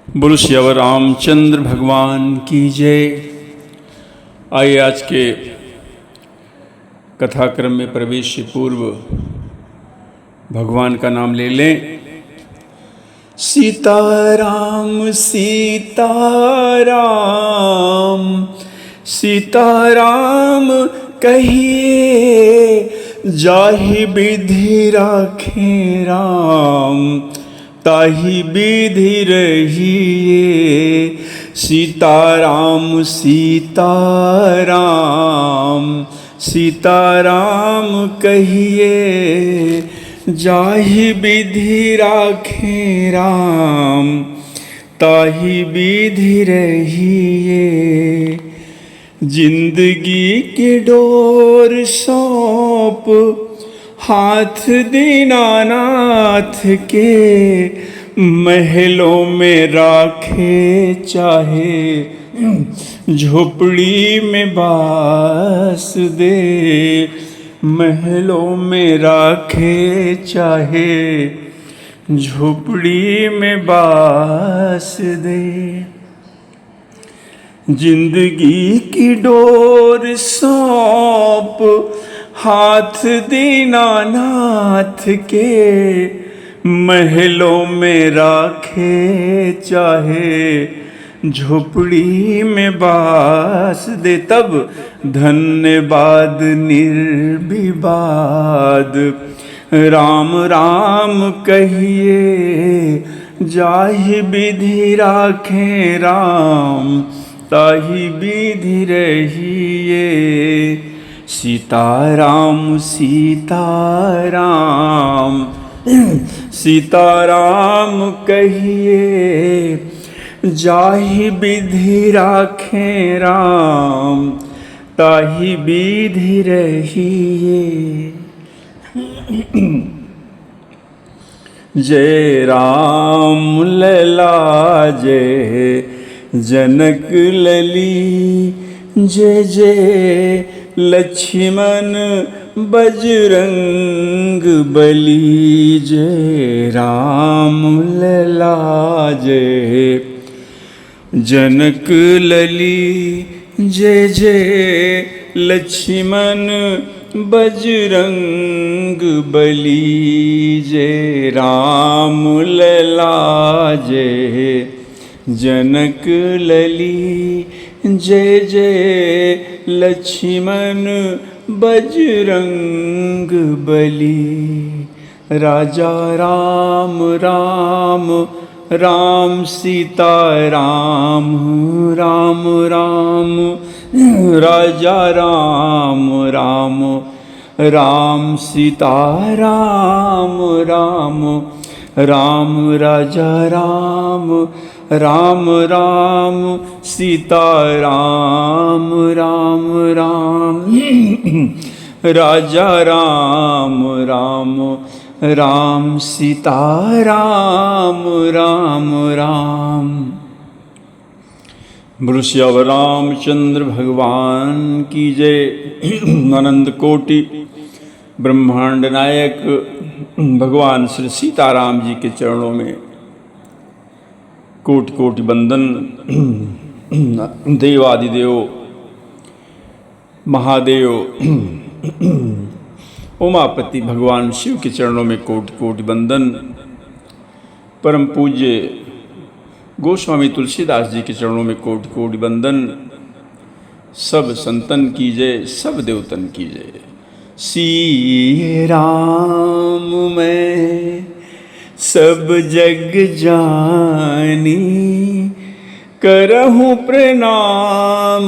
बोलो श्यावर रामचंद्र भगवान की जय। आइए आज के कथाक्रम में प्रवेश से पूर्व भगवान का नाम ले लें। सीताराम सीताराम सीताराम कहिए, जाहि विधि राखे राम ताहि विधि रहिए। सीताराम सीताराम सीताराम कहिए, जाहि विधि राखे राम ताहि विधि रहिए। जिंदगी की डोर सौंप हाथ दीनानाथ के, महलों में राखे चाहे झोपड़ी में बास दे। महलों में राखे चाहे झोपड़ी में बास दे। जिंदगी की डोर सौंप हाथ दीनानाथ के, महलों में राखे चाहे झोपड़ी में बास दे। तब धन्यवाद निर्विवाद राम राम कहिए, जाहि विधि राखे राम ताहि विधि रहिए। सीताराम सीताराम सीताराम कहिए, जाहि विधि राखे राम ताहि विधि रहिए। जय राम लला जय जनक लली, जय जय लक्ष्मण बजरंग बली। जय राम लला जय जनक लली, जय जय लक्ष्मण बजरंग बली। जय राम लला जय जनक लली, जय जय लक्ष्मण बजरंग बली। राजा राम राम राम सीता राम राम राम, राजा राम राम राम सीता राम राम राम, राजा राम राम राम सीता राम राम राम, राजा राम राम राम सीता राम राम राम। बोलो श्यावर रामचंद्र भगवान की जय। अनंत कोटि ब्रह्मांड नायक भगवान श्री सीताराम जी के चरणों में कोटि कोटि वंदन। देवादिदेव महादेव उमापति भगवान शिव के चरणों में कोटि कोटि वंदन। परम पूज्य गोस्वामी तुलसीदास जी के चरणों में कोटि कोटि वंदन। सब संतन की जय, सब देवतन की जय। सिए राम मैं सब जग जानी, करहूँ प्रणाम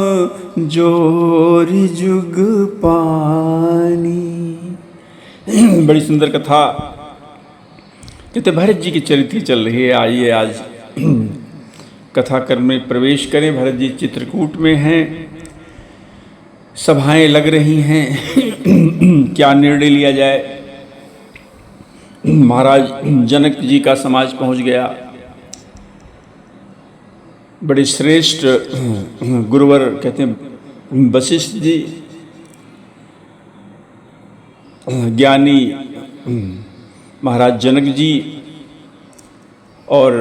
जोर जुग पानी। बड़ी सुंदर कथा कहते भरत जी की चरित्र चल रही है। आइए आज कथाक्रम में प्रवेश करें। भरत जी चित्रकूट में हैं, सभाएं लग रही हैं। क्या निर्णय लिया जाए। महाराज जनक जी का समाज पहुंच गया। बड़े श्रेष्ठ गुरुवर कहते हैं वशिष्ठ जी, ज्ञानी महाराज जनक जी, और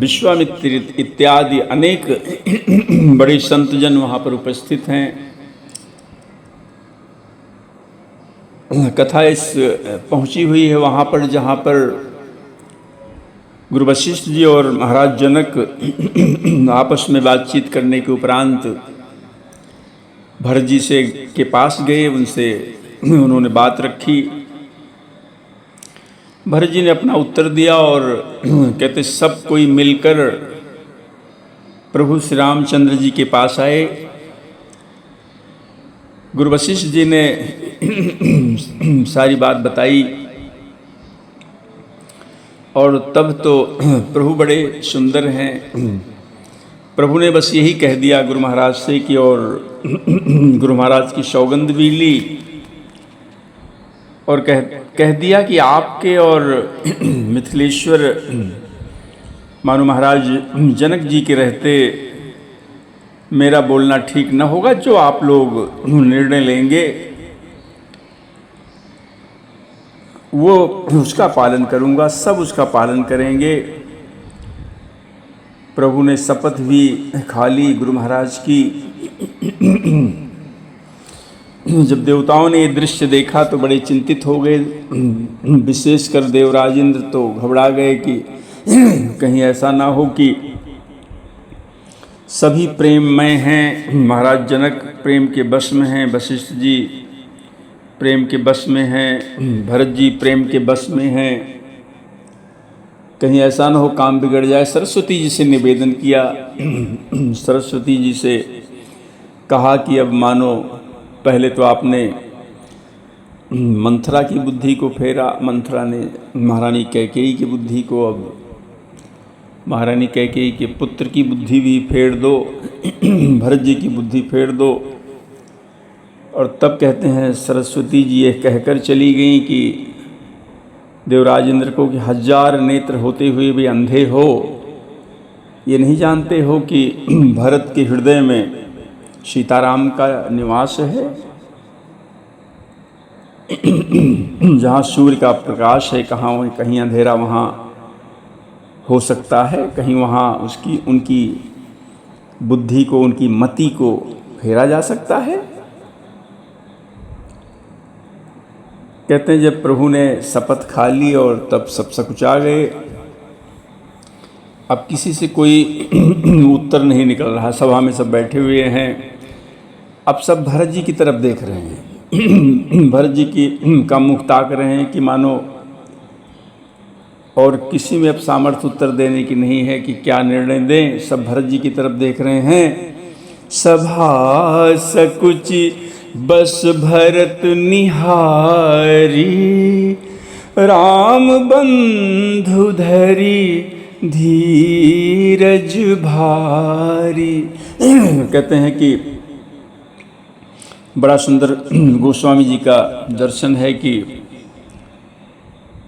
विश्वामित्र इत्यादि अनेक बड़े संतजन वहाँ पर उपस्थित हैं। कथा इस पहुँची हुई है वहाँ पर जहाँ पर गुरु वशिष्ठ जी और महाराज जनक आपस में बातचीत करने के उपरांत भरत जी से के पास गए, उनसे उन्होंने बात रखी। भरत जी ने अपना उत्तर दिया और कहते सब कोई मिलकर प्रभु श्री रामचंद्र जी के पास आए। गुरु वशिष्ठ जी ने सारी बात बताई और तब तो प्रभु बड़े सुंदर हैं। प्रभु ने बस यही कह दिया गुरु महाराज से कि और गुरु महाराज की सौगंध भी ली और कह दिया कि आपके और मिथिलेश्वर मानो महाराज जनक जी के रहते मेरा बोलना ठीक न होगा। जो आप लोग निर्णय लेंगे वो उसका पालन करूंगा, सब उसका पालन करेंगे। प्रभु ने शपथ भी खा ली गुरु महाराज की। जब देवताओं ने ये दृश्य देखा तो बड़े चिंतित हो गए, विशेषकर देवराजेंद्र तो घबरा गए कि कहीं ऐसा ना हो कि सभी प्रेममय हैं, महाराज जनक प्रेम के बस में हैं, वशिष्ठ जी प्रेम के बस में हैं, भरत जी प्रेम के बस में हैं, कहीं ऐसा ना हो काम बिगड़ जाए। सरस्वती जी से निवेदन किया, सरस्वती जी से कहा कि अब मानो पहले तो आपने मंथरा की बुद्धि को फेरा, मंथरा ने महारानी कैकेयी की बुद्धि को, अब महारानी कैकेयी के पुत्र की बुद्धि भी फेर दो, भरत जी की बुद्धि फेर दो। और तब कहते हैं सरस्वती जी ये कहकर चली गई कि देवराजेंद्र को कि 1000 नेत्र होते हुए भी अंधे हो, ये नहीं जानते हो कि भरत के हृदय में सीताराम का निवास है। जहाँ सूर्य का प्रकाश है कहाँ कहीं अंधेरा वहाँ हो सकता है, कहीं वहाँ उनकी बुद्धि को, उनकी मति को फेरा जा सकता है। कहते हैं जब प्रभु ने शपथ खा ली और तब सब सकुचा गए। अब किसी से कोई उत्तर नहीं निकल रहा, सभा में सब बैठे हुए हैं। अब सब भरत जी की तरफ देख रहे हैं, भरत जी का मुख ताक रहे हैं कि मानो और किसी में अब सामर्थ्य उत्तर देने की नहीं है कि क्या निर्णय दें। सब भरत जी की तरफ देख रहे हैं। सभा सकुचि बस भरत निहारी, राम बंधु धरी धीरज भारी। कहते हैं कि बड़ा सुंदर गोस्वामी जी का दर्शन है कि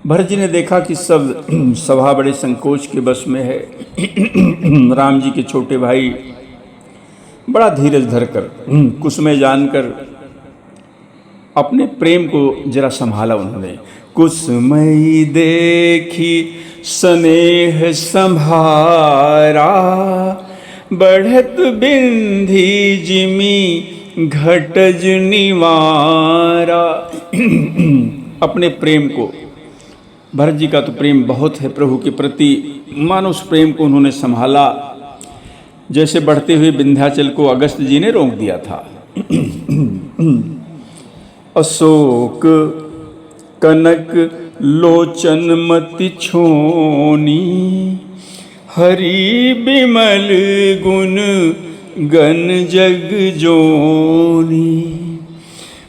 भरत जी ने देखा कि सब सभा बड़े संकोच के बस में है। राम जी के छोटे भाई बड़ा धीरज धरकर, कुसुमे जानकर अपने प्रेम को जरा संभाला उन्होंने। कुसुमई देखी स्नेह संभारा, बढ़त बिंधी जिमी घटज निवारा। अपने प्रेम को, भरत जी का तो प्रेम बहुत है प्रभु के प्रति, मानो उस प्रेम को उन्होंने संभाला जैसे बढ़ते हुए विंध्याचल को अगस्त जी ने रोक दिया था। अशोक कनक लोचन मति छोनी, हरि बिमल गुण गण जग जोनी।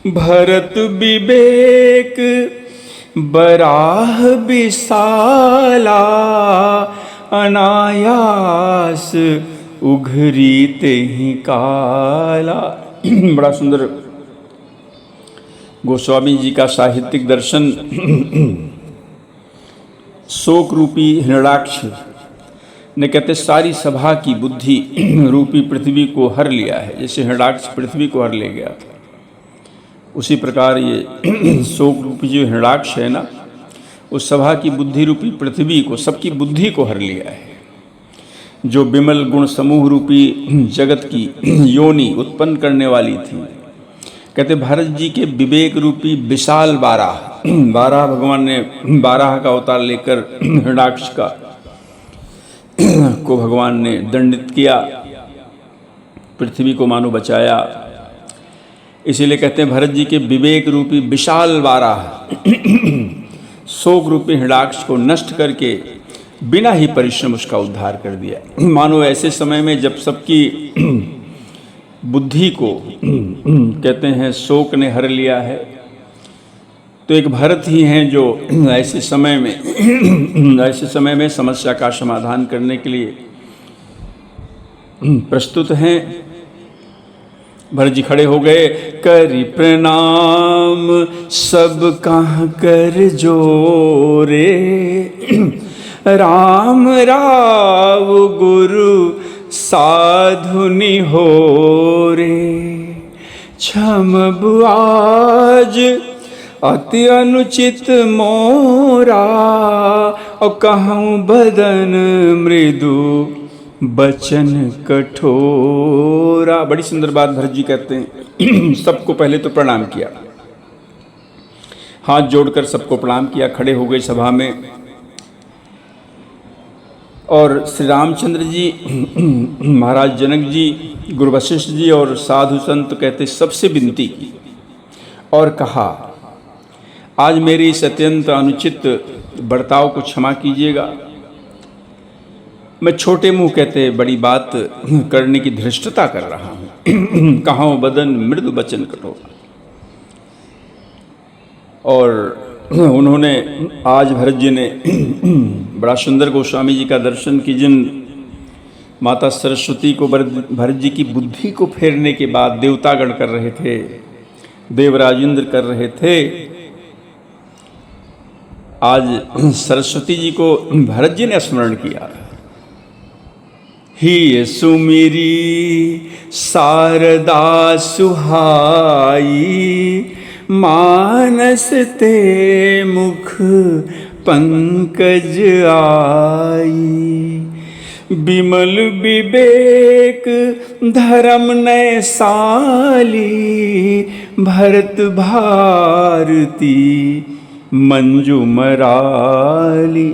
भरत विवेक बराह विशाला, अनायास उघरी तेहि काला। बड़ा सुंदर गोस्वामी जी का साहित्यिक दर्शन। शोक रूपी हिरणाक्ष ने कहते सारी सभा की बुद्धि रूपी पृथ्वी को हर लिया है। जैसे हिरणाक्ष पृथ्वी को हर ले गया था, उसी प्रकार ये शोक रूपी जो हिरणाक्ष है ना, उस सभा की बुद्धि रूपी पृथ्वी को, सबकी बुद्धि को हर लिया है। जो विमल गुण समूह रूपी जगत की योनि उत्पन्न करने वाली थी, कहते भरत जी के विवेक रूपी विशाल बारह भगवान ने बारह का अवतार लेकर हिरण्याक्ष को भगवान ने दंडित किया, पृथ्वी को मानो बचाया। इसीलिए कहते हैं भरत जी के विवेक रूपी विशाल शोक रूपी हिरण्याक्ष को नष्ट करके बिना ही परिश्रम उसका उद्धार कर दिया। मानो ऐसे समय में जब सबकी बुद्धि को कहते हैं शोक ने हर लिया है, तो एक भरत ही हैं जो ऐसे समय में समस्या का समाधान करने के लिए प्रस्तुत हैं। भरत जी खड़े हो गए, करी प्रणाम सब कहाँ कर जोरे, राम राव गुरु साधुनि हो रे, क्षम आज अति अनुचित मोरा, और कहूँ बदन मृदु बचन कठोरा। बड़ी सुंदर बात भरत जी कहते हैं। सबको पहले तो प्रणाम किया, हाथ जोड़कर सबको प्रणाम किया, खड़े हो गए सभा में। और श्री रामचंद्र जी, महाराज जनक जी, गुरु वशिष्ठ जी और साधु संत कहते सबसे विनती की और कहा, आज मेरी इस अत्यंत अनुचित बर्ताव को क्षमा कीजिएगा। मैं छोटे मुंह कहते बड़ी बात करने की धृष्टता कर रहा हूँ। कहाँ बदन मृदु बचन कठोर। और उन्होंने आज भरत जी ने बड़ा सुंदर गोस्वामी जी का दर्शन की, जिन माता सरस्वती को भरत जी की बुद्धि को फेरने के बाद देवतागण कर रहे थे, देवराजेंद्र कर रहे थे, आज सरस्वती जी को भरत जी ने स्मरण किया। ही सुमिरी शारदा सुहाई, मानस ते मुख पंकज आई, विमल विवेक धर्म नय साली, भरत भारती मंजू मराली।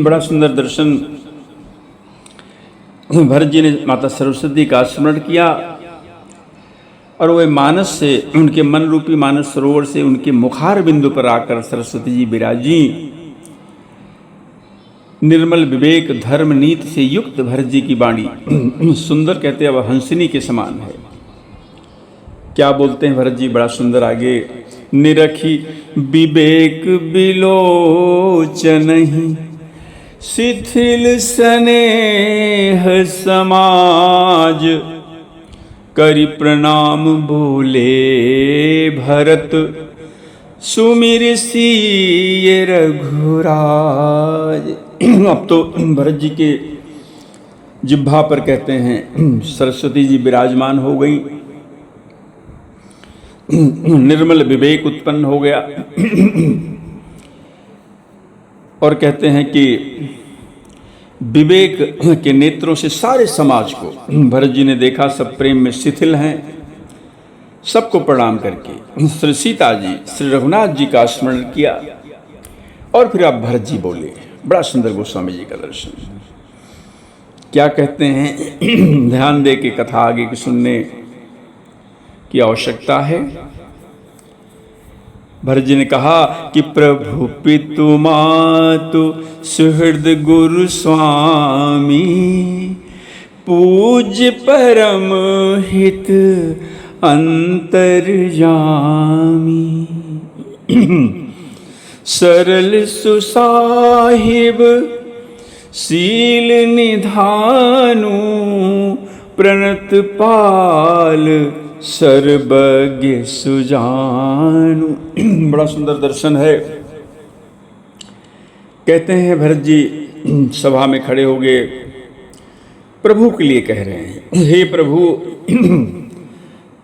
बड़ा सुंदर दर्शन भरत जी ने माता सरस्वती का स्मरण किया, और वह मानस से, उनके मन रूपी मानस सरोवर से उनके मुखार बिंदु पर आकर सरस्वती जी विराजी। निर्मल विवेक धर्म नीति से युक्त भरत जी की वाणी सुंदर कहते अब हंसिनी के समान है। क्या बोलते हैं भरत जी, बड़ा सुंदर आगे, निरखी विवेक बिलोचनहि, शिथिल स्नेह समाज, करि प्रणाम बोले भरत, सुमिर सिय रघुराज। अब तो भरत जी के जिह्वा पर कहते हैं सरस्वती जी विराजमान हो गई, निर्मल विवेक उत्पन्न हो गया। और कहते हैं कि विवेक के नेत्रों से सारे समाज को भरत जी ने देखा, सब प्रेम में शिथिल हैं। सबको प्रणाम करके श्री सीता जी, श्री रघुनाथ जी का स्मरण किया, और फिर आप भरत जी बोले। बड़ा सुंदर गोस्वामी जी का दर्शन। क्या कहते हैं, ध्यान दे के कथा आगे की सुनने की आवश्यकता है। भरत जी ने कहा कि प्रभु पितु मातु सुहृद गुरु स्वामी, पूज्य परम हित अंतर्यामी, सरल सुसाहिब शील निधानु, प्रणत पाल सर्वज्ञ सुजानु। बड़ा सुंदर दर्शन है। कहते हैं भरत जी सभा में खड़े हो गए, प्रभु के लिए कह रहे हैं, हे प्रभु,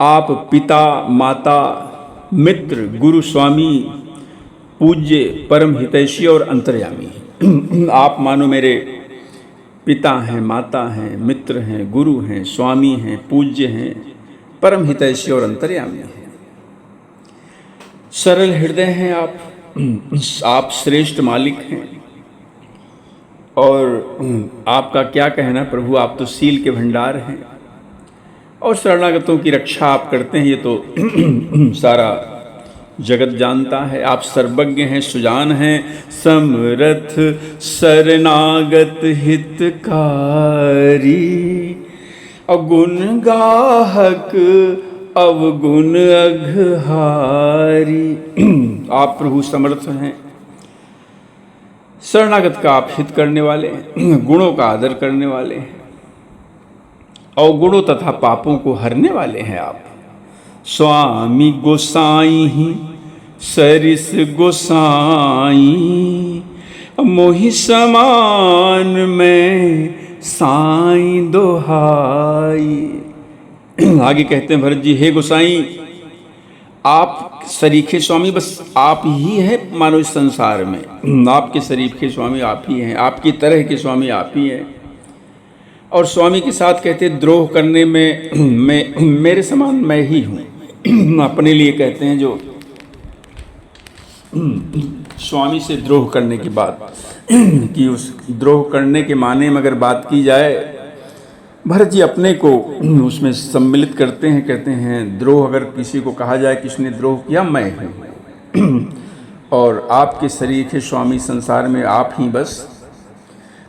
आप पिता माता मित्र गुरु स्वामी पूज्य परम हितैषी और अंतर्यामी हैं। आप मानो मेरे पिता हैं, माता हैं, मित्र हैं, गुरु हैं, स्वामी हैं, पूज्य हैं, परम हितैषी और अंतर्यामी हैं। सरल हृदय हैं आप श्रेष्ठ मालिक हैं। और आपका क्या कहना प्रभु, आप तो सील के भंडार हैं और शरणागतों की रक्षा आप करते हैं, ये तो सारा जगत जानता है। आप सर्वज्ञ हैं, सुजान हैं, समरथ शरणागत हितकारी, अगुण गाहक अवगुण अघहारी। आप प्रभु समर्थ हैं, शरणागत का आप हित करने वाले हैं, गुणों का आदर करने वाले हैं, अवगुणों तथा पापों को हरने वाले हैं आप। स्वामी गोसाई ही सरिस गोसाई, मोहि समान में साई दोहाई। आगे कहते हैं भरत जी, हे गोसाई आप सरीखे स्वामी बस आप ही हैं मानो इस संसार में। आपके सरीखे स्वामी आप ही हैं, आपकी तरह के स्वामी आप ही हैं। और स्वामी के साथ कहते द्रोह करने में मेरे समान मैं ही हूँ। अपने लिए कहते हैं जो स्वामी से द्रोह करने की बात कि उस द्रोह करने के माने में अगर बात की जाए, भरत जी अपने को उसमें सम्मिलित करते हैं, कहते हैं द्रोह अगर किसी को कहा जाए किसने द्रोह किया, मैं हूँ। और आपके सरीखे स्वामी संसार में आप ही बस।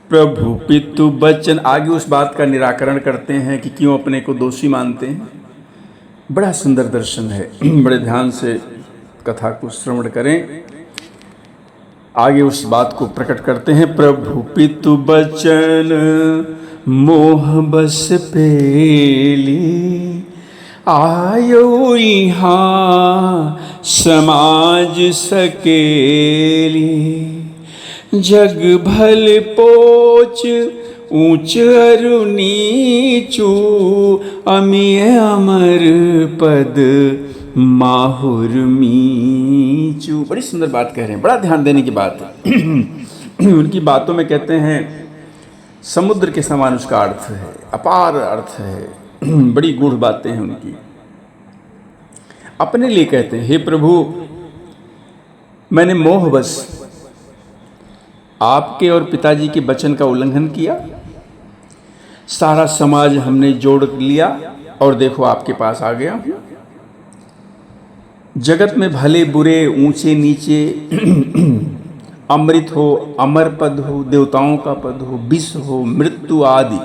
प्रभु पितु बचन, आगे उस बात का निराकरण करते हैं कि क्यों अपने को दोषी मानते हैं। बड़ा सुंदर दर्शन है, बड़े ध्यान से कथा को श्रवण करें। आगे उस बात को प्रकट करते हैं। प्रभु पितु बचन मोह बस पेली, आयो यहाँ समाज सकेली, जग भल पोच ऊंच अरु नीचू, अमिय अमर पद माहुर मीचू। बड़ी सुंदर बात कह रहे हैं, बड़ा ध्यान देने की बात है। उनकी बातों में कहते हैं समुद्र के समान उसका अर्थ है, अपार अर्थ है, बड़ी गूढ़ बातें हैं उनकी। अपने लिए कहते हैं, हे प्रभु मैंने मोहवश आपके और पिताजी के वचन का उल्लंघन किया, सारा समाज हमने जोड़ लिया और देखो आपके पास आ गया। जगत में भले बुरे ऊंचे नीचे, अमृत हो, अमर पद हो, देवताओं का पद हो, विष हो, मृत्यु आदि,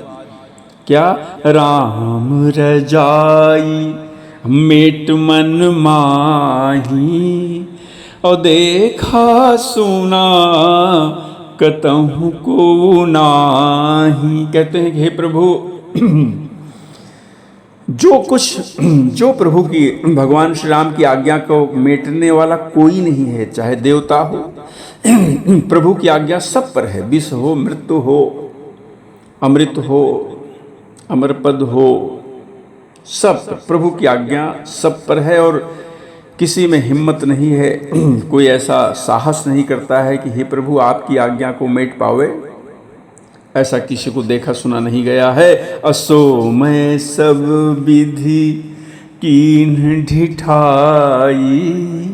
क्या राम रजाई मेट मन माही, और देखा सुना कतहु को नाही। कहते हैं कि हे प्रभु, जो प्रभु की, भगवान श्री राम की आज्ञा को मेटने वाला कोई नहीं है, चाहे देवता हो। प्रभु की आज्ञा सब पर है, विष हो, मृत्यु हो, अमृत हो, अमरपद हो, सब प्रभु की आज्ञा सब पर है। और किसी में हिम्मत नहीं है, कोई ऐसा साहस नहीं करता है कि हे प्रभु आपकी आज्ञा को मेट पावे, ऐसा किसी को देखा सुना नहीं गया है। असो मैं सब विधि कीन्ह ढिठाई,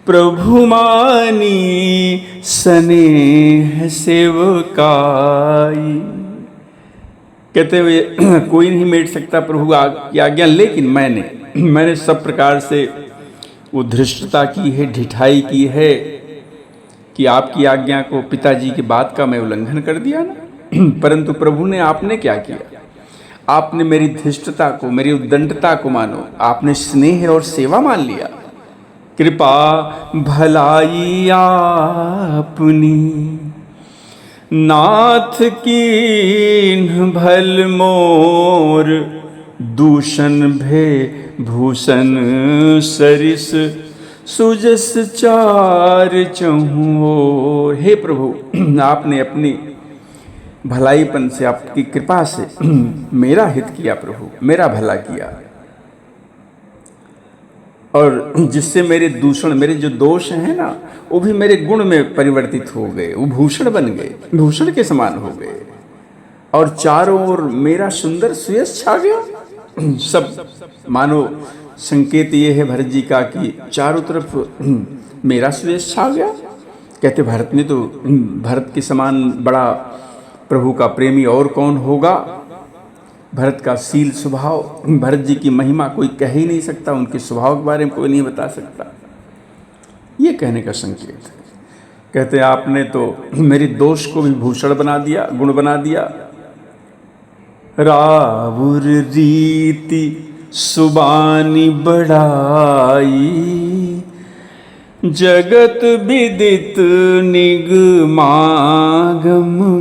प्रभु मानी स्नेह सेवकाई। कहते हुए कोई नहीं मेट सकता प्रभु की आज्ञा, लेकिन मैंने सब प्रकार से वो धृष्टता की है, ढिठाई की है कि आपकी आज्ञा को, पिताजी की बात का मैं उल्लंघन कर दिया ना। परंतु प्रभु ने, आपने क्या किया, आपने मेरी धृष्टता को, मेरी उद्दंडता को मानो, आपने स्नेह और सेवा मान लिया। कृपा भलाई आपनी, नाथ कीन्ह भल मोर, दूषण भे भूषण सरिस, सुजस चार चहुओर। हे प्रभु, आपने अपनी भलाईपन से, आपकी कृपा से मेरा हित किया प्रभु, मेरा भला किया। और जिससे मेरे दूषण, मेरे जो दोष हैं ना, वो भी मेरे गुण में परिवर्तित हो गए, वो भूषण बन गए, भूषण के समान हो गए। और चारों ओर मेरा सुंदर सुयश छा गया। सब मानो संकेत ये है भरत जी का कि चारों तरफ मेरा सुयश छा गया। कहते भरत ने तो, भरत के समान बड़ा प्रभु का प्रेमी और कौन होगा। भरत का शील स्वभाव, भरत जी की महिमा कोई कह ही नहीं सकता, उनके स्वभाव के बारे में कोई नहीं बता सकता। ये कहने का संकेत है। कहते आपने तो मेरे दोष को भी भूषण बना दिया, गुण बना दिया। रावुर रीति सुबानी बढ़ाई, जगत विदित निगमागम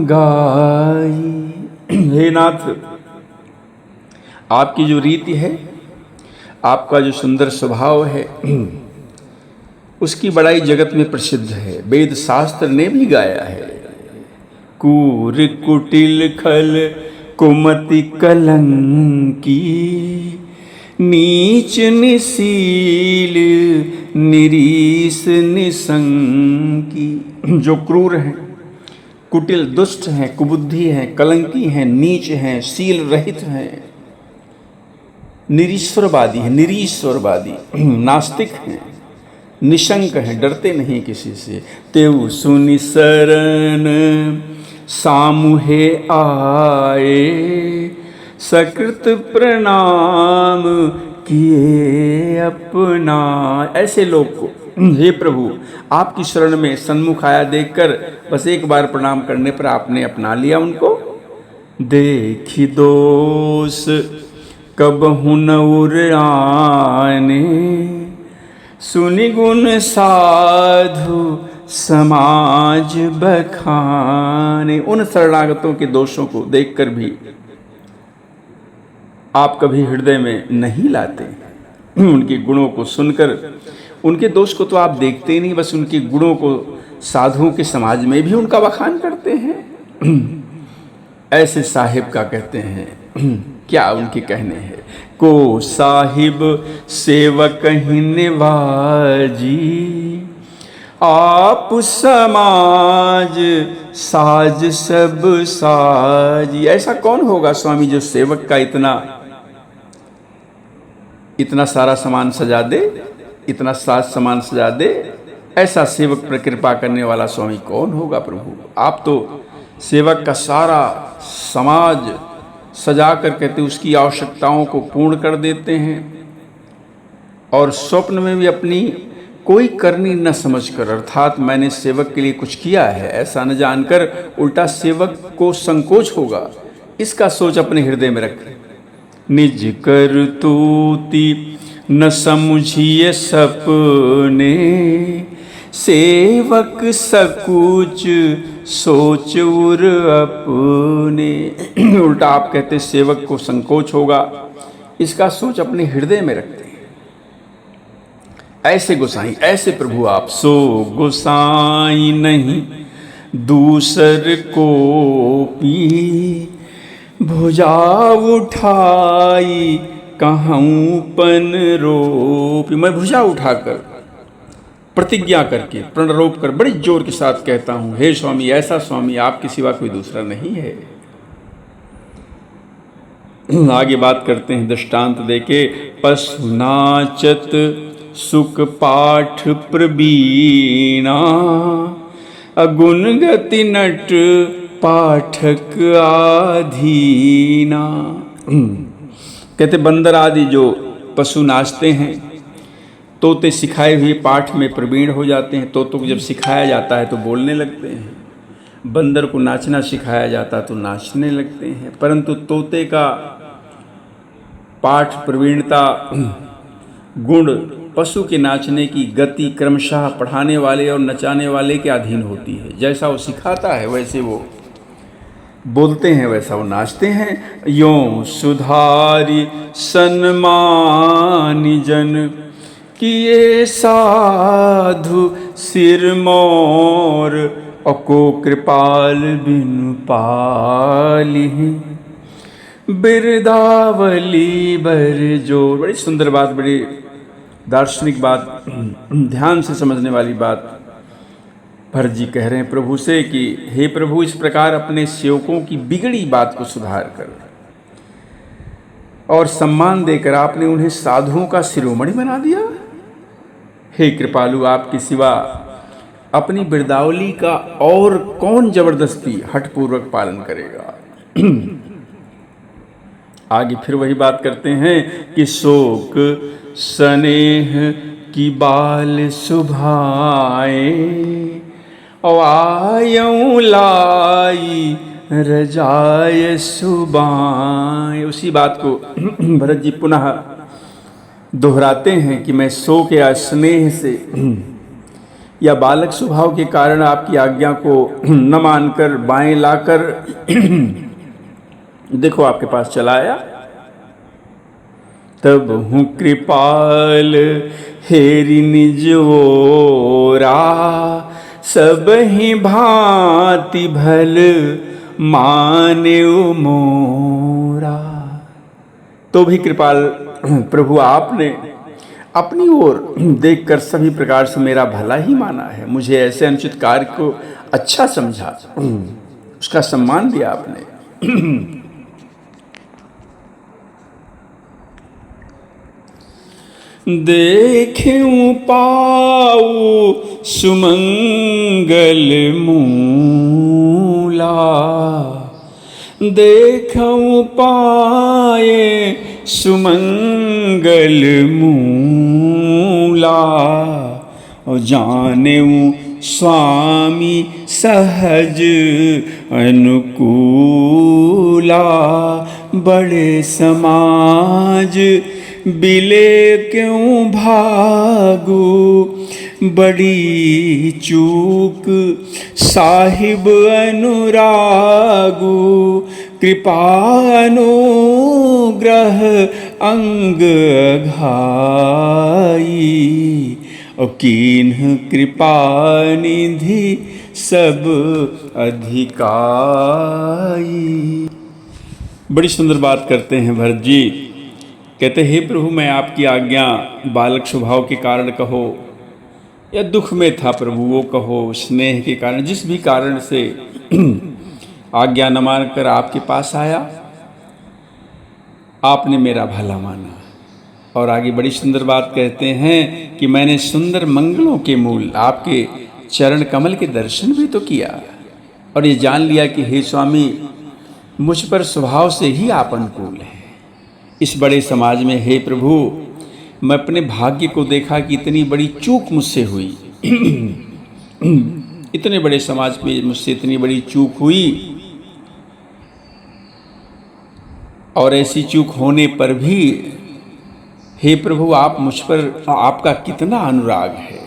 गाई। हे नाथ, आपकी जो रीति है, आपका जो सुंदर स्वभाव है, उसकी बड़ाई जगत में प्रसिद्ध है, वेद शास्त्र ने भी गाया है। कूर कुटिल खल कुमति कलंकी, नीच निशील निरीस निसंकी। जो क्रूर हैं, कुटिल दुष्ट हैं, कुबुद्धि हैं, कलंकी हैं, नीच हैं, शील रहित हैं, निरीश्वरवादी हैं, निरीश्वरवादी, नास्तिक हैं, निशंक हैं, डरते नहीं किसी से। तेऊ सुनि शरण सामुहे आए, सकृत प्रणाम किए अपना। ऐसे लोग को हे प्रभु, आपकी शरण में सन्मुख आया देखकर बस एक बार प्रणाम करने पर आपने अपना लिया उनको। देखी दोष कब हुन उराने, सुनि गुण साधु समाज बखाने। उन शरणागतों के दोषों को देखकर भी आप कभी हृदय में नहीं लाते। उनके गुणों को सुनकर, उनके दोष को तो आप देखते ही नहीं, बस उनके गुणों को साधुओं के समाज में भी उनका बखान करते हैं। ऐसे साहिब का कहते हैं, क्या उनके कहने हैं। को साहिब सेवक ही निवाजी, आप समाज साज सब साजी। ऐसा कौन होगा स्वामी जो सेवक का इतना सारा सामान सजा दे, इतना साज सामान सजा दे। ऐसा सेवक पर कृपा करने वाला स्वामी कौन होगा प्रभु। आप तो सेवक का सारा समाज सजा कर कहते उसकी आवश्यकताओं को पूर्ण कर देते हैं, और स्वप्न में भी अपनी कोई करनी न समझकर, अर्थात मैंने सेवक के लिए कुछ किया है ऐसा न जानकर, उल्टा सेवक को संकोच होगा, इसका सोच अपने हृदय में रखें। निज कर तूति न समझिए सपने, सेवक सकुच सोच उर अपने। उल्टा आप कहते सेवक को संकोच होगा, इसका सोच अपने हृदय में रखते हैं। ऐसे गोसाई, ऐसे प्रभु आप। सो गोसाई नहीं दूसर को पी, भुजा उठाई कहूँ पन रोपी। मैं भुजा उठाकर, प्रतिज्ञा करके, प्रणरोप कर बड़ी जोर के साथ कहता हूँ, हे स्वामी, ऐसा स्वामी आपके सिवा कोई दूसरा नहीं है। आगे बात करते हैं दृष्टांत देके। पशु नाचत सुख पाठ प्रवीणा, अगुण गति नट पाठक आधीना। कहते बंदर आदि जो पशु नाचते हैं, तोते सिखाए हुए पाठ में प्रवीण हो जाते हैं। तोतों को जब सिखाया जाता है तो बोलने लगते हैं, बंदर को नाचना सिखाया जाता तो नाचने लगते हैं। परंतु तोते का पाठ प्रवीणता, गुण पशु के नाचने की गति क्रमशः पढ़ाने वाले और नचाने वाले के अधीन होती है। जैसा वो सिखाता है वैसे वो बोलते हैं, वैसा वो नाचते हैं। यों सुधारी सन्मानी जन, किए साधु सिर मोर, अको कृपाल बिनु पाली, बिरदावली बर जोर। बड़ी सुंदर बात, बड़ी दार्शनिक बात, ध्यान से समझने वाली बात भरत जी कह रहे हैं प्रभु से कि हे प्रभु, इस प्रकार अपने सेवकों की बिगड़ी बात को सुधार कर और सम्मान देकर आपने उन्हें साधुओं का शिरोमणि बना दिया। हे कृपालु, आपके सिवा अपनी बिरदावली का और कौन जबरदस्ती हठपूर्वक पालन करेगा। आगे फिर वही बात करते हैं कि शोक स्नेह की बाल सुभाए और आयऊं लाई रजाय सुबाए। उसी बात को भरत जी पुनः दोहराते हैं कि मैं शोक या स्नेह से या बालक स्वभाव के कारण आपकी आज्ञा को न मानकर बाएं लाकर देखो आपके पास चला आया। तब हूँ कृपाल हेरी निज ओरा, सब ही भांति भल माने मोरा। तो भी कृपाल प्रभु आपने अपनी ओर देखकर सभी प्रकार से मेरा भला ही माना है, मुझे ऐसे अनुचित कार्य को अच्छा समझा, उसका सम्मान दिया आपने। देखूं पाऊ सुमंगल मूला, देखूं पाए सुमंगल मूला, और जानेऊं स्वामी सहज अनुकूला। बड़े समाज बिले क्यों भागू, बड़ी चूक साहिब अनुरागू। कृपानुग्रह अंग घाई, और कीन्ह कृपा निधि सब अधिकाई। बड़ी सुंदर बात करते हैं भरत जी। कहते हे प्रभु, मैं आपकी आज्ञा बालक स्वभाव के कारण कहो या दुख में था प्रभु वो कहो, स्नेह के कारण, जिस भी कारण से आज्ञा न मानकर आपके पास आया, आपने मेरा भला माना। और आगे बड़ी सुंदर बात कहते हैं कि मैंने सुंदर मंगलों के मूल आपके चरण कमल के दर्शन भी तो किया, और ये जान लिया कि हे स्वामी, मुझ पर स्वभाव से ही आप अनुकूल हैं। इस बड़े समाज में हे प्रभु, मैं अपने भाग्य को देखा कि इतनी बड़ी चूक मुझसे हुई। इतने बड़े समाज में मुझसे इतनी बड़ी चूक हुई, और ऐसी चूक होने पर भी हे प्रभु, आप मुझ पर आपका कितना अनुराग है।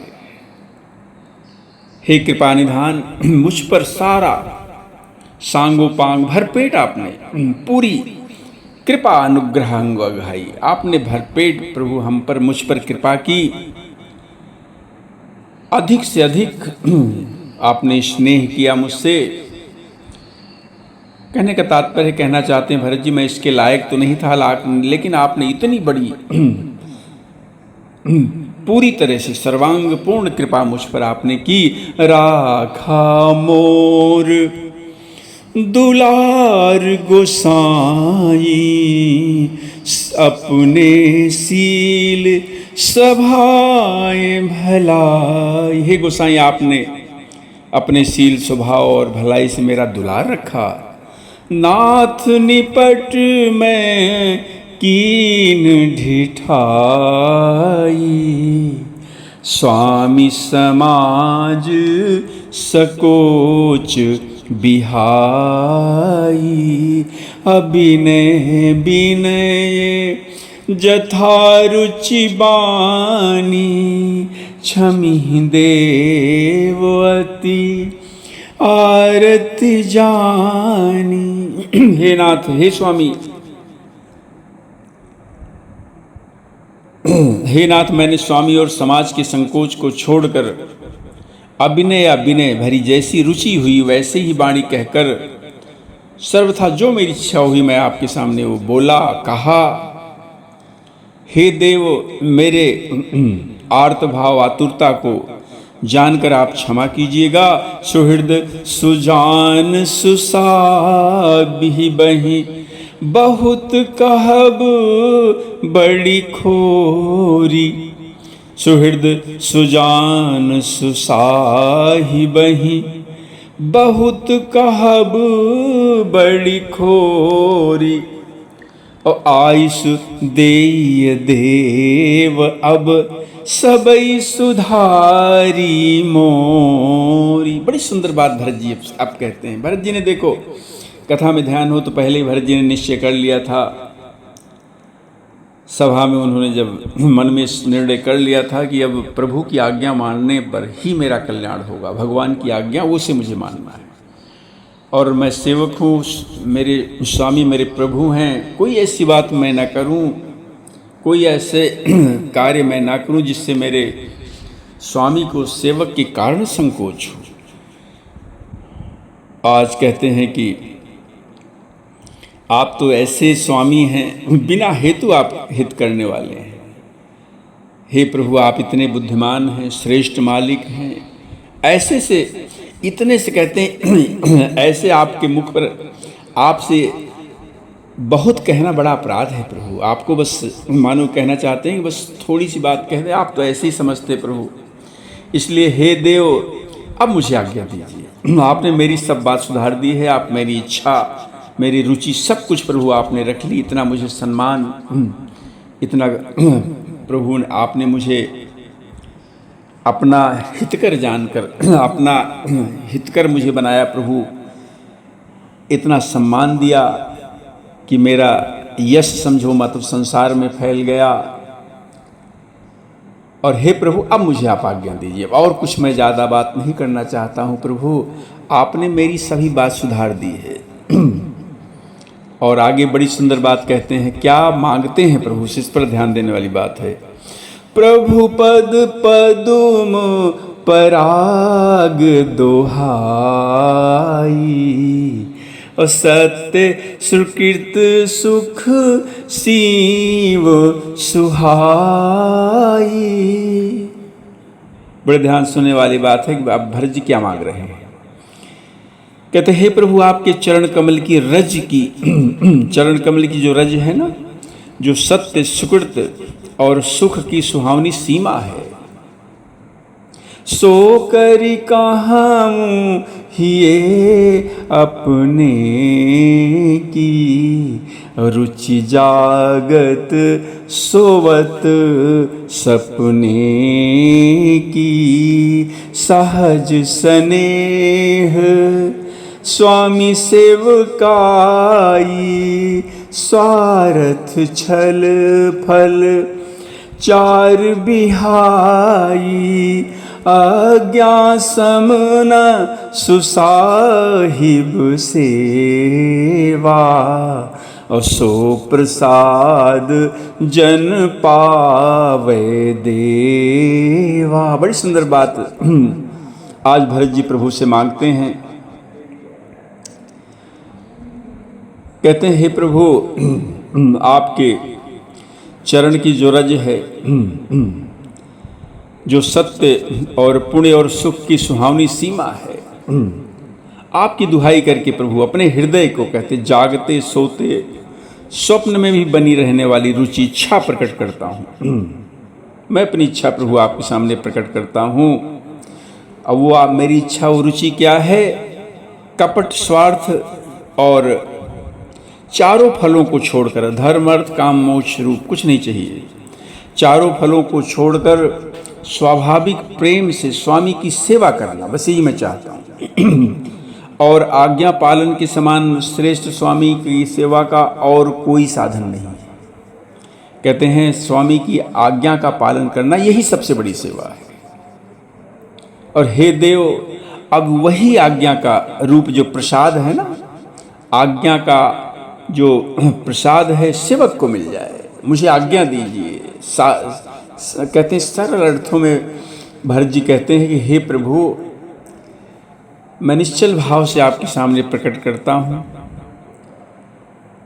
हे कृपा निधान, मुझ पर सारा सांगोपांग भरपेट आपने पूरी कृपा अनुग्रह अंग घाई। आपने भरपेट प्रभु हम पर, मुझ पर कृपा की। अधिक से अधिक आपने स्नेह किया मुझसे। कहने का तात्पर्य कहना चाहते हैं भरत जी, मैं इसके लायक तो नहीं था, लेकिन आपने इतनी बड़ी पूरी तरह से सर्वांग पूर्ण कृपा मुझ पर आपने की। राखा मोर दुलार गोसाई, अपने सील सभाए भलाई। हे गोसाई, आपने अपने सील स्वभाव और भलाई से मेरा दुलार रखा। नाथ निपट में कीन ढिठाई, स्वामी समाज सकोच बिहाई। अभिनय विनय जथा रुचि बानी, क्षमी देवती आरती जानी। हे नाथ, हे स्वामी, हे नाथ, मैंने स्वामी और समाज के संकोच को छोड़कर अभिनय या विनय भरी जैसी रुचि हुई वैसे ही वाणी कहकर सर्वथा जो मेरी इच्छा हुई मैं आपके सामने वो बोला, कहा। हे देव, मेरे आर्तभाव आतुरता को जानकर आप क्षमा कीजिएगा। सुहृद सुजान सुसाबी बही, बहुत कहब बड़ी खोरी। सुहृद सुजान सुसाही बही, बहुत कहब बड़ी खोरी। और आयुष देय देव, अब सबई सुधारी मोरी। बड़ी सुंदर बात भरत जी आप कहते हैं। भरत जी ने, देखो कथा में ध्यान हो तो पहले ही भरत जी ने निश्चय कर लिया था। सभा में उन्होंने जब मन में निर्णय कर लिया था कि अब प्रभु की आज्ञा मानने पर ही मेरा कल्याण होगा, भगवान की आज्ञा उसे मुझे मानना है, और मैं सेवक हूँ, मेरे स्वामी मेरे प्रभु हैं, कोई ऐसी बात मैं ना करूँ, कोई ऐसे कार्य मैं ना करूँ जिससे मेरे स्वामी को सेवक के कारण संकोच हो। आज कहते हैं कि आप तो ऐसे स्वामी हैं, बिना हेतु आप हित करने वाले हैं। हे प्रभु, आप इतने बुद्धिमान हैं, श्रेष्ठ मालिक हैं, ऐसे से इतने से कहते हैं ऐसे आपके मुख पर आपसे बहुत कहना बड़ा अपराध है प्रभु। आपको बस मानो कहना चाहते हैं कि बस थोड़ी सी बात कह दें, आप तो ऐसे ही समझते प्रभु। इसलिए हे देव, अब मुझे आज्ञा दीजिए। आपने मेरी सब बात सुधार दी है, आप मेरी इच्छा, मेरी रुचि, सब कुछ प्रभु आपने रख ली। इतना मुझे सम्मान, इतना प्रभु आपने मुझे अपना हितकर जानकर, अपना हितकर मुझे बनाया प्रभु। इतना सम्मान दिया कि मेरा यश समझो मतलब संसार में फैल गया। और हे प्रभु, अब मुझे आप आज्ञा दीजिए। और कुछ मैं ज़्यादा बात नहीं करना चाहता हूँ प्रभु, आपने मेरी सभी बात सुधार दी है। और आगे बड़ी सुंदर बात कहते हैं, क्या मांगते हैं प्रभु, इस पर ध्यान देने वाली बात है। प्रभु पद पदुम पराग दोहाई, और सत्य सुकृत सुख सीव सुहाई। बड़े ध्यान सुनने वाली बात है कि आप भरत जी क्या मांग रहे हैं। कहते हे प्रभु, आपके चरण कमल की रज की चरण कमल की जो रज है ना, जो सत्य सुकृत और सुख की सुहावनी सीमा है, सो करी कहाऊं हिये अपने की, रुचि जागत सोवत सपने की। सहज स्नेह स्वामी सेवकाई, स्वार्थ छल फल चार बिहाई। आज्ञा समन सुसाहिब सेवा, और सो प्रसाद जन पावे देवा। बड़ी सुंदर बात आज भरत जी प्रभु से मांगते हैं। कहते हैं हे प्रभु, आपके चरण की जो रज है, जो सत्य और पुण्य और सुख की सुहावनी सीमा है, आपकी दुहाई करके प्रभु अपने हृदय को, कहते जागते सोते स्वप्न में भी बनी रहने वाली रुचि इच्छा प्रकट करता हूँ। मैं अपनी इच्छा प्रभु आपके सामने प्रकट करता हूँ। अब वो आप मेरी इच्छा, वो रुचि क्या है? कपट स्वार्थ और चारों फलों को छोड़कर, धर्म अर्थ काम मोक्ष रूप कुछ नहीं चाहिए। चारों फलों को छोड़कर स्वाभाविक प्रेम से स्वामी की सेवा करना, बस यही मैं चाहता हूँ। और आज्ञा पालन के समान श्रेष्ठ स्वामी की सेवा का और कोई साधन नहीं। कहते हैं स्वामी की आज्ञा का पालन करना यही सबसे बड़ी सेवा है। और हे देव, अब वही आज्ञा का रूप जो प्रसाद है ना, आज्ञा का जो प्रसाद है सेवक को मिल जाए। मुझे आज्ञा दीजिए। कहते हैं सरल अर्थों में भरत जी कहते हैं कि हे प्रभु, मैं निश्चल भाव से आपके सामने प्रकट करता हूँ।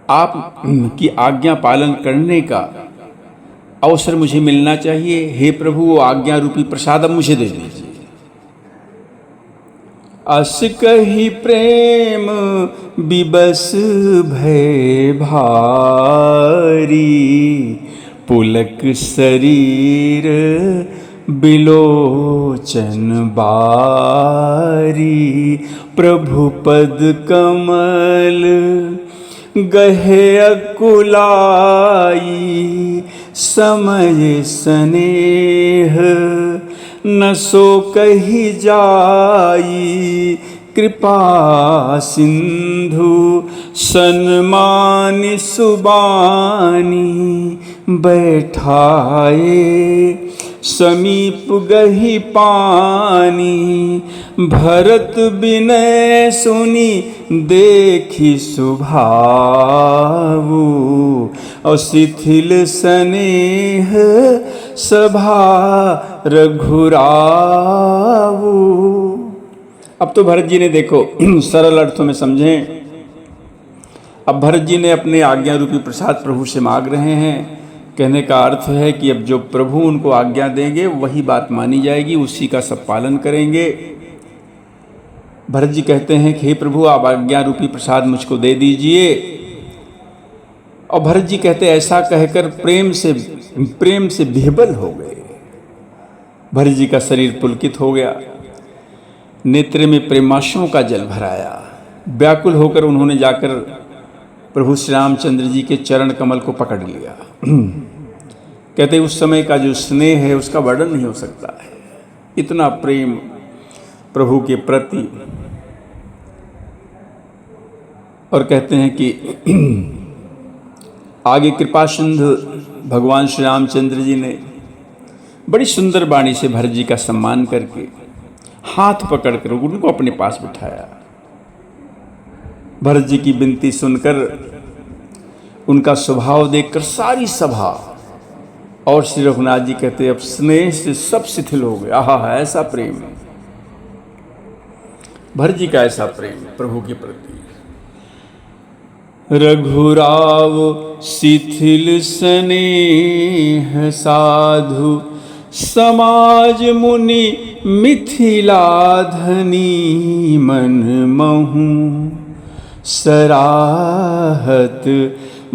आप की आज्ञा पालन करने का अवसर मुझे मिलना चाहिए। हे प्रभु, वो आज्ञा रूपी प्रसाद अब मुझे दे दीजिए। अस कही प्रेम बिबस भय भारी, पुलक शरीर बिलोचन बारी। प्रभु पद कमल गहे अकुलाई, समय स्नेह न सो कही जाई। कृपा सिंधु सन्मानि सुबानी, बैठाए समीप गही पानी। भरत विनय सुनी देखी सुभावु, और शिथिल स्नेह सभा रघुरावु। अब तो भरत जी ने देखो सरल अर्थों में समझें। अब भरत जी ने अपने आज्ञा रूपी प्रसाद प्रभु से मांग रहे हैं। कहने का अर्थ है कि अब जो प्रभु उनको आज्ञा देंगे वही बात मानी जाएगी, उसी का सब पालन करेंगे। भरत जी कहते हैं कि हे प्रभु, आप आज्ञा रूपी प्रसाद मुझको दे दीजिए। और भरत जी कहते ऐसा कहकर प्रेम से विह्वल हो गए। भरत जी का शरीर पुलकित हो गया, नेत्र में प्रेमाश्रुओं का जल भराया। व्याकुल होकर उन्होंने जाकर प्रभु श्री रामचंद्र जी के चरण कमल को पकड़ लिया। कहते उस समय का जो स्नेह है उसका वर्णन नहीं हो सकता है। इतना प्रेम प्रभु के प्रति। और कहते हैं कि आगे कृपा सिंधु भगवान श्री रामचंद्र जी ने बड़ी सुंदर वाणी से भरत जी का सम्मान करके हाथ पकड़कर उनको अपने पास बिठाया। भरत जी की विनती सुनकर, उनका स्वभाव देखकर सारी सभा और श्री रघुनाथ जी कहते अब स्नेह से सब शिथिल हो गए। आहा, ऐसा प्रेम, भरत जी का ऐसा प्रेम प्रभु के प्रति। रघुराव शिथिल स्नेह साधु, समाज मुनि मिथिला धनी। मन महु सराहत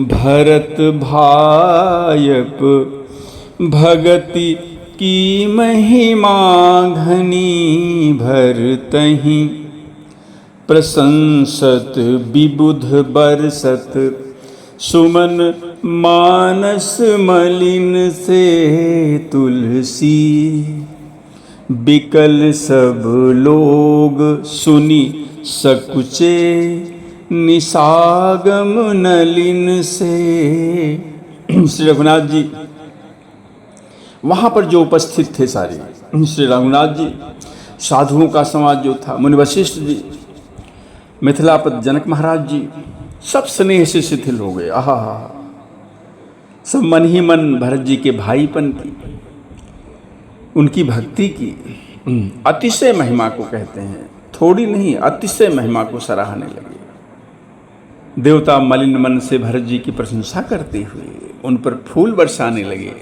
भरत भायप, भगति की महिमा घनी। भरतहि प्रशंसत विबुध बरसत, सुमन मानस मलिन से तुलसी। बिकल सब लोग सुनी सकुचे, निसागम नलिन से। श्री रघुनाथ जी वहाँ पर जो उपस्थित थे सारे, श्री रघुनाथ जी, साधुओं का समाज जो था, मुनि वशिष्ठ जी, मिथिलापति जनक महाराज जी, सब स्नेह से शिथिल हो गए। आहा, सब मन ही मन भरत जी के भाईपन की, उनकी भक्ति की अतिशय महिमा को कहते हैं, थोड़ी नहीं अतिशय महिमा को सराहने लगे। देवता मलिन मन से भरत जी की प्रशंसा करते हुए उन पर फूल बरसाने लगे।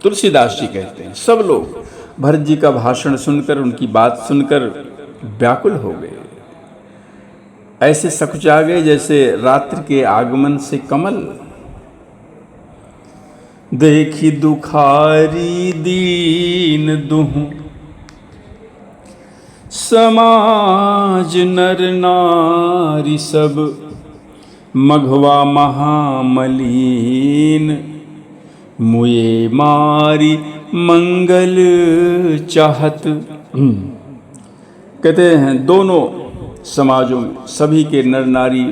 तुलसीदास जी कहते हैं सब लोग भरत जी का भाषण सुनकर, उनकी बात सुनकर व्याकुल हो गए। ऐसे सकुचा गए जैसे रात्रि के आगमन से कमल। देखी दुखारी दीन दुहु, समाज नर नारी सब। मघवा महामलीन, मुए मारी मंगल चाहत। कहते हैं दोनों समाजों में, सभी के नर नारी,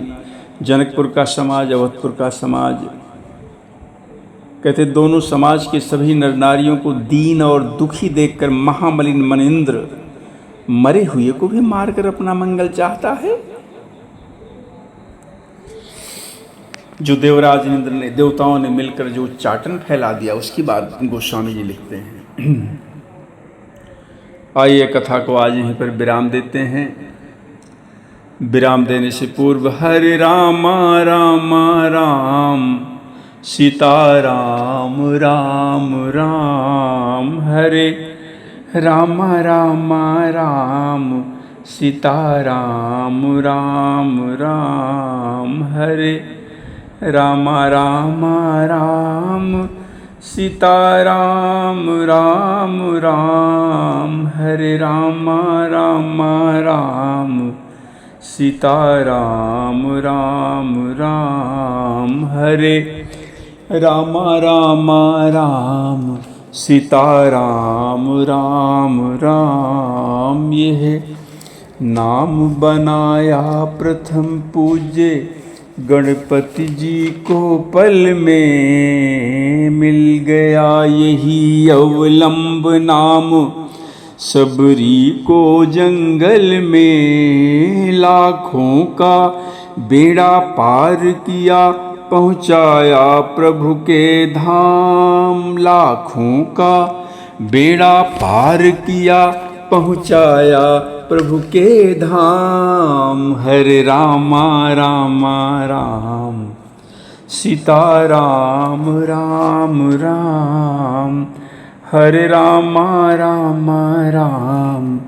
जनकपुर का समाज, अवधपुर का समाज, कहते दोनों समाज के सभी नर नारियों को दीन और दुखी देखकर महामलिन मनिंद्र मरे हुए को भी मारकर अपना मंगल चाहता है। जो देवराज इंद्र ने, देवताओं ने मिलकर जो चाटन फैला दिया, उसकी बात गोस्वामी जी लिखते हैं। आइए कथा को आज यहीं पर विराम देते हैं। विराम देने से पूर्व हरे राम राम राम सीताराम राम राम हरे राम राम राम सीताराम राम राम हरे राम राम राम सीताराम राम राम हरे राम राम राम सीताराम राम राम हरे राम राम राम सीताराम राम राम। यह नाम बनाया प्रथम पूज्य गणपति जी को पल में, मिल गया यही अवलंब नाम सबरी को जंगल में। लाखों का बेड़ा पार किया पहुँचाया प्रभु के धाम। लाखों का बेड़ा पार किया पहुँचाया प्रभु के धाम। हरे राम राम राम सीताराम राम राम हरे राम राम राम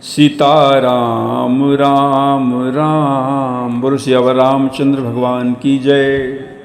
सीताराम राम राम। बोलो सियावर रामचंद्र भगवान की जय।